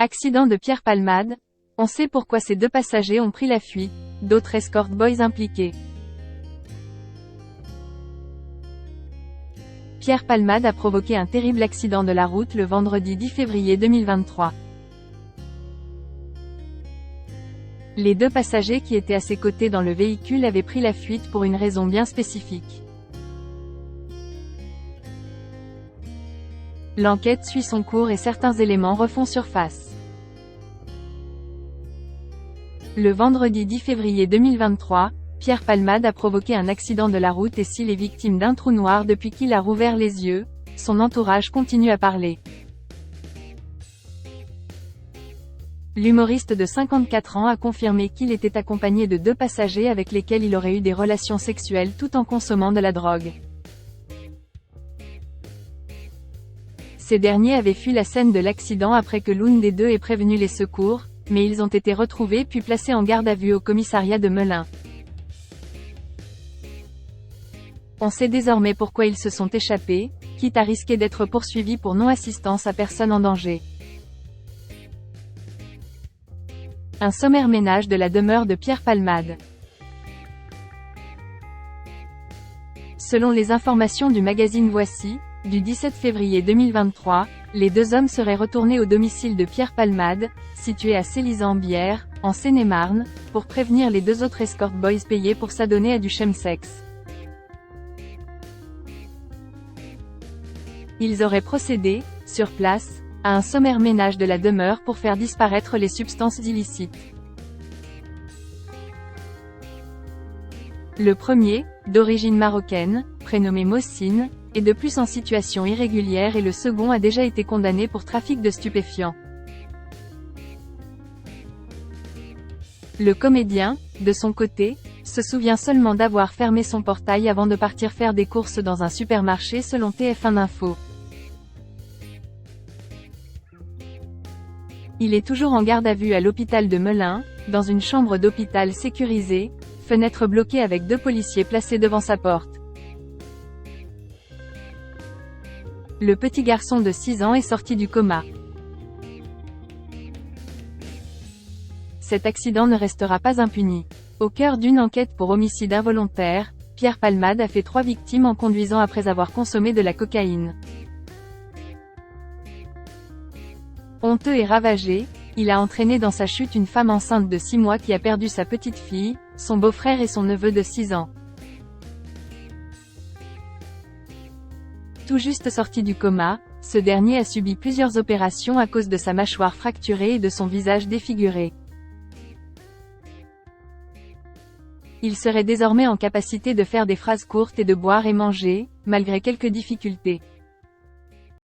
Accident de Pierre Palmade. On sait pourquoi ces deux passagers ont pris la fuite, d'autres escort boys impliqués. Pierre Palmade a provoqué un terrible accident de la route le vendredi 10 février 2023. Les deux passagers qui étaient à ses côtés dans le véhicule avaient pris la fuite pour une raison bien spécifique. L'enquête suit son cours et certains éléments refont surface. Le vendredi 10 février 2023, Pierre Palmade a provoqué un accident de la route et s'il est victime d'un trou noir depuis qu'il a rouvert les yeux, son entourage continue à parler. L'humoriste de 54 ans a confirmé qu'il était accompagné de deux passagers avec lesquels il aurait eu des relations sexuelles tout en consommant de la drogue. Ces derniers avaient fui la scène de l'accident après que l'une des deux ait prévenu les secours, mais ils ont été retrouvés puis placés en garde à vue au commissariat de Melun. On sait désormais pourquoi ils se sont échappés, quitte à risquer d'être poursuivis pour non-assistance à personne en danger. Un sommaire ménage de la demeure de Pierre Palmade. Selon les informations du magazine Voici, du 17 février 2023, les deux hommes seraient retournés au domicile de Pierre Palmade, situé à Célisay-en-Bière, en Seine-et-Marne, pour prévenir les deux autres escort boys payés pour s'adonner à du chemsex. Ils auraient procédé, sur place, à un sommaire ménage de la demeure pour faire disparaître les substances illicites. Le premier, d'origine marocaine, prénommé Mossine, est de plus en situation irrégulière et le second a déjà été condamné pour trafic de stupéfiants. Le comédien, de son côté, se souvient seulement d'avoir fermé son portail avant de partir faire des courses dans un supermarché selon TF1 Info. Il est toujours en garde à vue à l'hôpital de Melun, dans une chambre d'hôpital sécurisée, fenêtre bloquée avec deux policiers placés devant sa porte. Le petit garçon de 6 ans est sorti du coma. Cet accident ne restera pas impuni. Au cœur d'une enquête pour homicide involontaire, Pierre Palmade a fait 3 victimes en conduisant après avoir consommé de la cocaïne. Honteux et ravagé, il a entraîné dans sa chute une femme enceinte de 6 mois qui a perdu sa petite fille, son beau-frère et son neveu de 6 ans. Tout juste sorti du coma, ce dernier a subi plusieurs opérations à cause de sa mâchoire fracturée et de son visage défiguré. Il serait désormais en capacité de faire des phrases courtes et de boire et manger, malgré quelques difficultés.